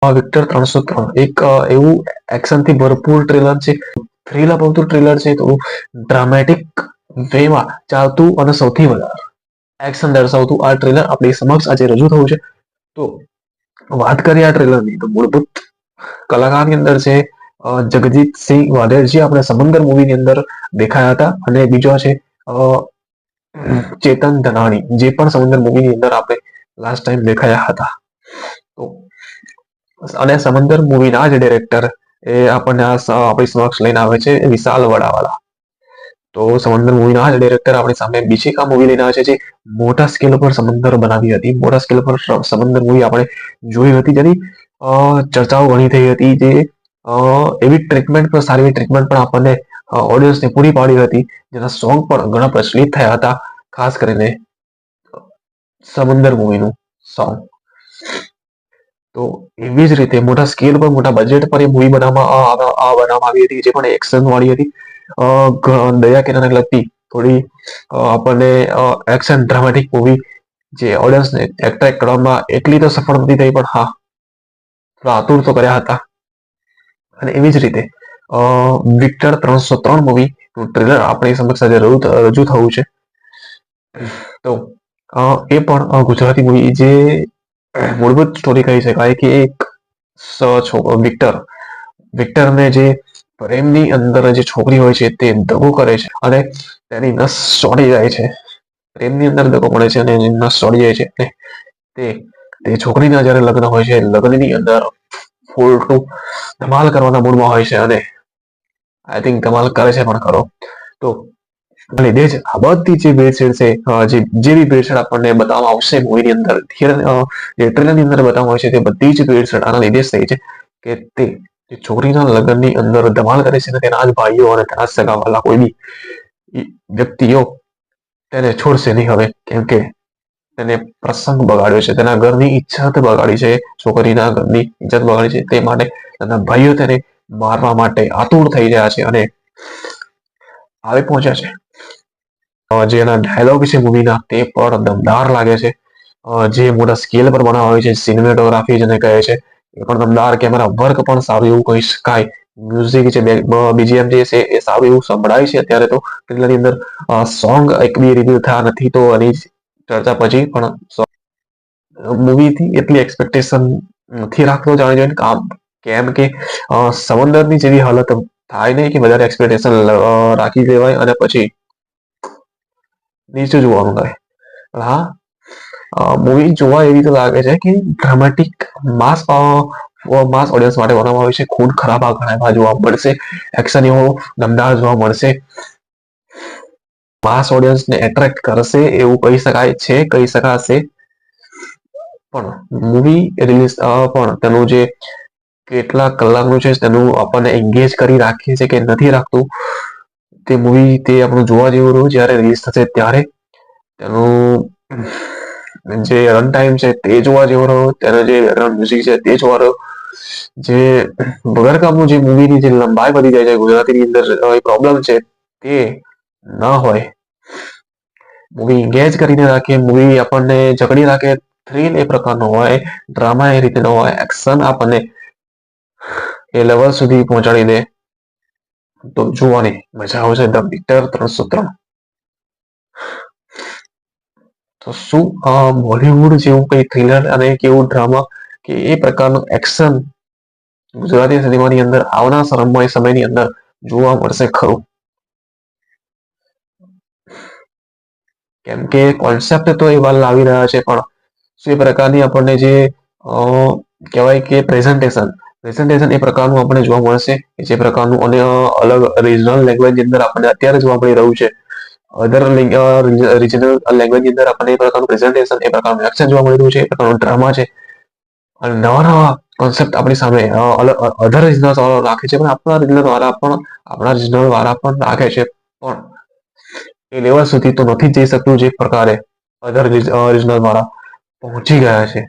Victor 303 એક એવું એક્શનથી ભરપૂર ટ્રેલર છે, થ્રિલ અપાવતું ટ્રેલર છે, થોડું ડ્રામેટિક વેમાં ચાલતું અને સૌથી વધારે એક્શન દર્શાવતું આ ટ્રેલર આપણી સમક્ષ આજે રજૂ થયું છે. તો વાત કરીએ આ ટ્રેલરની, તો મૂળભૂત કલાકારની અંદર છે જગજીતસિંહ વાઢેર, જે આપણે સમંદર મૂવીની અંદર દેખાયા હતા, અને બીજો છે ચેતન ધનાણી, જે પણ સમંદર મૂવીની અંદર આપણે લાસ્ટ ટાઈમ દેખાયા હતા. તો અને સમંદર મૂવીના જ ડિરેક્ટર એ આપણને આપણી સમક્ષ લઈને આવે છે વિશાલ વડાવાલા. તો સમંદર મૂવીના જ ડિરેક્ટર આપણી સામે બીજી કા મૂવી લઈને આવે છે, જે મોટા સ્કેલ પર સમંદર બનાવી હતી. મોટા સ્કેલ પર સમંદર મૂવી આપણે જોઈ હતી, જેની ચર્ચાઓ ઘણી થઈ હતી, જે એવી ટ્રીટમેન્ટ પર સારી એવી ટ્રીટમેન્ટ પણ આપણને ઓડિયન્સને પૂરી પાડી હતી, જેના સોંગ પણ ઘણા પ્રચલિત થયા હતા, ખાસ કરીને સમંદર મૂવીનું સોંગ. તો એવી જ રીતે મોટા સ્કેલ પર મોટા બજેટ પર એ મૂવી બનાવવામાં આવી હતી, જે પણ એક્શન વાળી હતી, દયા કિનારે લગતી થોડી આપણને એક્શન ડ્રામેટિક મૂવી, જે ઓડિયન્સને એટ્રેક્ટ કરવામાં એટલી તો સફળ નથી થઈ, પણ હા થોડા આતુર તો કર્યા હતા. અને એવી જ રીતે વિક્ટર 303 મૂવીનું ટ્રેલર આપણી સમક્ષ આજે રજૂ થયું છે. તો એ પણ ગુજરાતી મૂવી, જે મૂળભૂત સ્ટોરી કહી શકાય કે એક વિક્ટરને જે પ્રેમની અંદર જે છોકરી હોય છે તે દગો કરે છે, અને તેની નસ ચોડી જાય છે. પ્રેમની અંદર દગો પડે છે અને એની નસ ચોડી જાય છે, અને તે છોકરીના જયારે લગ્ન હોય છે, લગ્નની અંદર ફૂલ ટુ ધમાલ કરવાના મૂડમાં હોય છે, અને આઈ થિંક ધમાલ કરે છે પણ ખરો. તો લીધે જ આ બધી જે ભેળસેળ છે, જે બી ભેળસેળ આપણને બતાવવામાં આવશે મૂવીની અંદર, ટ્રેલરની અંદર બતાવવામાં આવશે, તે બધી જ ભેળસેળ આના લીધે જ થઈ છે કે તે છોકરીના લગ્નની અંદર ધમાલ કરે છે, અને તેના જ ભાઈઓ અને તેના સગાવાલા કોઈ બી વ્યક્તિઓ તેને છોડશે નહીં હવે, કેમ કે તેને પ્રસંગ બગાડ્યો છે, તેના ઘરની ઇજ્જત બગાડી છે, છોકરીના ઘરની ઇજ્જત બગાડી છે. તે માટે તેના ભાઈઓ તેને મારવા માટે આતુર થઈ રહ્યા છે અને આવી પહોંચ્યા છે. જેના ડાયલોગ છે મૂવીના, તે પણ દમદાર લાગે છે. જે મોટા સ્કેલ પર બનાવવા હોય છે, સિનેમેટોગ્રાફી જેને કહે છે, એ પણ દમદાર, કેમેરા વર્ક પણ સારું એવું કહી શકાય. મ્યુઝિક છે, બીજીએમ જે છે એ સારું એવું સંભળાય છે. અત્યારે તો ટ્રેલરની અંદર સોંગ એક બી રિવીલ થયા નથી, તો એની ચર્ચા પછી, પણ મૂવીથી એટલી એક્સપેક્ટેશન નથી રાખતો જાણી જોઈને, કેમ કે સમંદરની જેવી હાલત થાય નહીં કે વધારે એક્સપેક્ટેશન રાખી દેવાય અને પછી નીચે જોવાનું થાય. હા, મૂવી જોવા એવી તો લાગે છે કે ડ્રામેટિક માસ ઓડિયન્સ માટે બનાવવામાં આવે છે. ખૂન ખરાબા ઘણા જોવા મળશે, એક્શન એવો દમદાર જોવા મળશે, માસ ઓડિયન્સને એટ્રેક્ટ કરશે એવું કહી શકાય છે, કહી શકાશે. પણ મૂવી રિલીઝ પણ તેનું જે કેટલા કલાકનું છે, તેનું આપણને એન્ગેજ કરી રાખીએ છે કે નથી રાખતું, તે મૂવી તે આપણું જોવા જેવું રહ્યું જ્યારે રિલીઝ થશે ત્યારે. તેનું જે રન ટાઈમ છે તે જોવા જેવો રહ્યો, તેનો જે બેકગ્રાઉન્ડ મ્યુઝિક છે તે જોવા રહ્યો. જે વગર કામનું જે મૂવીની જે લંબાઈ વધી જાય છે ગુજરાતીની અંદર, એ પ્રોબ્લેમ છે, તે ના હોય. મૂવી એન્ગેજ કરીને રાખે, મૂવી આપણને જકડી રાખે, થ્રિલ એ પ્રકારનો હોય, ડ્રામા એ રીતેનો હોય, એક્શન આપણને એ લેવલ સુધી પહોંચાડી દે, તો જોવાની મજા આવશે. The Victor 303. તો શું બોલિવૂડ જેવું કઈ થ્રિલર અને કેવું ડ્રામા કે એ પ્રકારનું એક્શન ગુજરાતી સિનેમાની અંદર આવનાર સમયની અંદર જોવા મળશે ખરું? કેમ કે કોન્સેપ્ટ તો એવા લાવી રહ્યા છે, પણ શું એ પ્રકારની આપણને જે કહેવાય કે પ્રેઝન્ટેશન એ પ્રકારનું આપણને જોવા મળશે, જે પ્રકારનું અને અલગ રિજનલ લેંગ્વેજની અંદર આપણને અત્યારે જોવા મળી રહ્યું છે. અધર રિજનલ લેંગ્વેજની અંદર આપણને એ પ્રકારનું પ્રેઝન્ટેશન, એ પ્રકારનું એક્શન જોવા મળી રહ્યું છે, એ પ્રકારનું ડ્રામા છે, અને નવા નવા કોન્સેપ્ટ આપણી સામે અધર રિજનલ વાળા રાખે છે, પણ આપણા રિજનલ વાળા પણ રાખે છે, પણ એ લેવલ સુધી તો નથી જઈ શકતું જે પ્રકારે અધર રિજનલ વાળા પહોંચી ગયા છે.